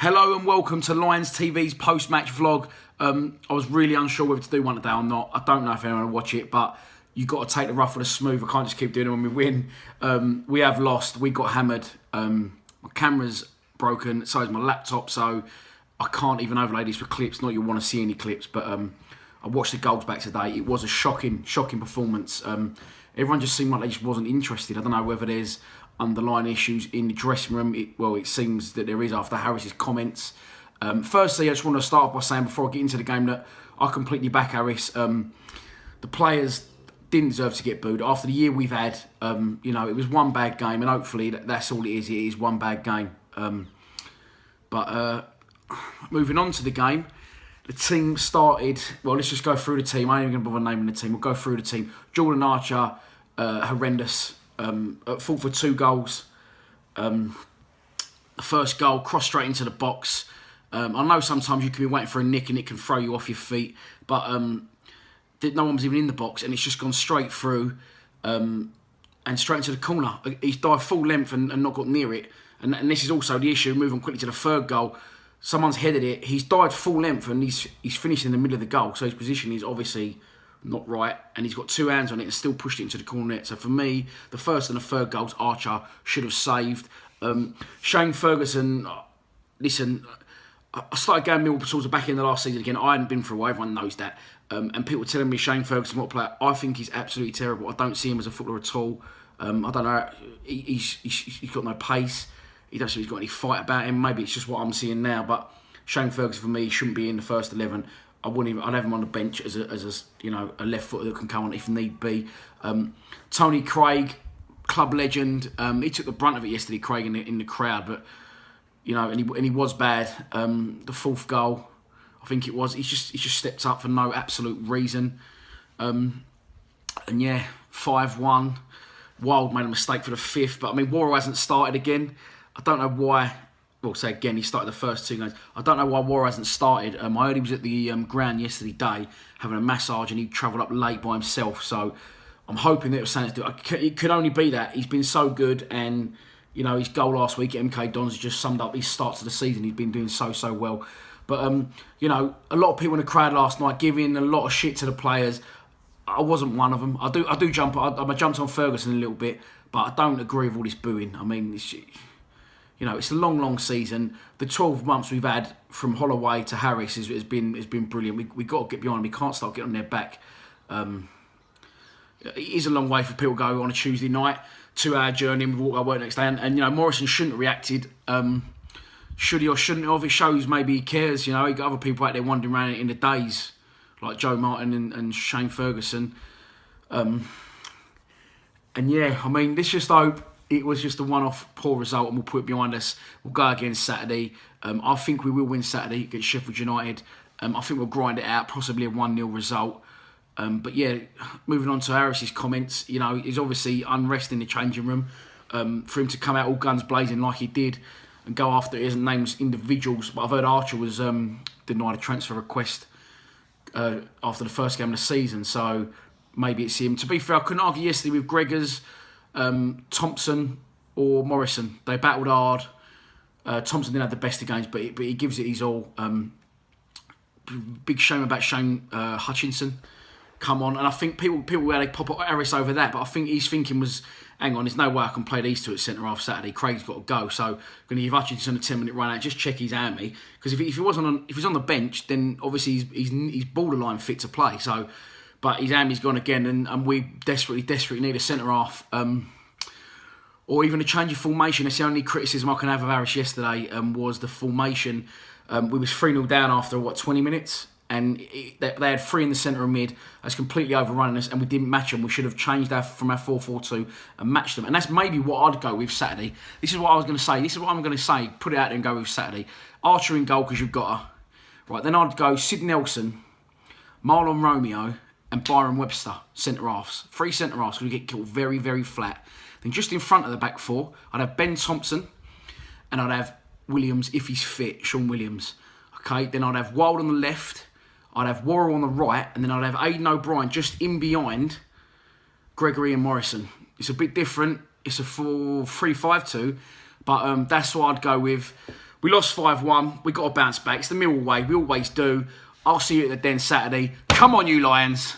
Hello and welcome to Lions TV's post-match vlog. I was really unsure whether to do one today or not. I don't know if anyone will watch it, but you got to take the rough with the smooth. I can't just keep doing it when we win. We have lost. We got hammered. My camera's broken, so is my laptop, so I can't even overlay this with clips. Not you want to see any clips, but I watched the goals back today. It was a shocking performance. Everyone just seemed like they just wasn't interested. I don't know whether there's underlying issues in the dressing room. It seems that there is after Harris's comments. Firstly, I just want to start by saying before I get into the game that I completely back Harris. The players didn't deserve to get booed after the year we've had. It was one bad game, and hopefully that's all it is. It is one bad game. But moving on to the game, the team started. Well, let's just go through the team. I ain't even going to bother naming the team. We'll go through the team. Jordan Archer, horrendous. At fault for 2 goals. The first goal, crossed straight into the box. I know sometimes you can be waiting for a nick and it can throw you off your feet, but no one was even in the box and it's just gone straight through and straight into the corner. He's dived full length and not got near it. And this is also the issue, moving quickly to the third goal. Someone's headed it, he's dived full length and he's finished in the middle of the goal, so his position is obviously not right, and he's got 2 hands on it and still pushed it into the corner net. So for me, the first and the third goals, Archer should have saved. Shane Ferguson, listen, I started going Millwall towards the back end of the last season again. I hadn't been for a while, everyone knows that. And people were telling me Shane Ferguson, what player? I think he's absolutely terrible. I don't see him as a footballer at all. I don't know, he's got no pace. He doesn't think he's got any fight about him. Maybe it's just what I'm seeing now, but Shane Ferguson for me shouldn't be in the first 11. I'd have him on the bench as a left footer that can come on if need be. Tony Craig, club legend. He took the brunt of it yesterday, Craig, in the crowd, but and he was bad. The 4th goal, I think it was. He just stepped up for no absolute reason. 5-1. Wild made a mistake for the 5th, but I mean PBoro hasn't started again. I don't know why. Well, say again, he started the first 2 games. I don't know why PBoro hasn't started. I heard he was at the ground yesterday day having a massage and he travelled up late by himself. So I'm hoping that it was something to do. It could only be that. He's been so good, and his goal last week at MK Dons just summed up his start to the season. He's been doing so well. But, a lot of people in the crowd last night giving a lot of shit to the players. I wasn't one of them. I jumped on Ferguson a little bit, but I don't agree with all this booing. I mean, it's a long season. The 12 months we've had from Holloway to Harris has been brilliant. We got to get behind them. We can't start getting on their back. It is a long way for people to go on a Tuesday night, 2-hour journey, and we've walked our work next day. And Morrison shouldn't have reacted. Should he or shouldn't he have? It shows maybe he cares. He got other people out there wandering around in the days, like Joe Martin and Shane Ferguson. Let's just hope it was just a one-off poor result and we'll put it behind us. We'll go again Saturday. I think we will win Saturday against Sheffield United. I think we'll grind it out, possibly a 1-0 result. Moving on to Harris's comments, he's obviously unrest in the changing room. For him to come out all guns blazing like he did and go after it, isn't names individuals, but I've heard Archer was denied a transfer request after the first game of the season, so maybe it's him. To be fair, I couldn't argue yesterday with Gregors, Thompson or Morrison. They battled hard. Thompson didn't have the best of games, but he gives it his all. Big shame about Shane Hutchinson. Come on, and I think people they pop up Harris over that, but I think his thinking was, hang on, there's no way I can play these 2 at centre half Saturday. Craig's got to go, so I'm going to give Hutchinson a 10-minute run out, just check his hammy, because if he's on the bench, then obviously he's borderline fit to play. So. But his hammy's gone again, and we desperately need a centre half, or even a change of formation. That's the only criticism I can have of Harris yesterday. Was the formation. We was 3-0 down after 20 minutes, and they had 3 in the centre of mid. That's completely overrunning us, and we didn't match them. We should have changed from our 4-4-2 and matched them, and that's maybe what I'd go with Saturday. This is what I was going to say. This is what I'm going to say. Put it out there and go with Saturday. Archer in goal because you've got her. Right, then I'd go Sid Nelson, Marlon Romeo, and Byron Webster, centre-halves. 3 centre-halves, because we get killed very, very flat. Then just in front of the back 4, I'd have Ben Thompson, and I'd have Williams, if he's fit, Sean Williams. Okay, then I'd have Wild on the left, I'd have PBoro on the right, and then I'd have Aidan O'Brien just in behind Gregory and Morrison. It's a bit different. It's a 4-3-5-2, but that's what I'd go with. We lost 5-1. We got to bounce back. It's the Millwall way. We always do. I'll see you at the Den Saturday. Come on, you Lions.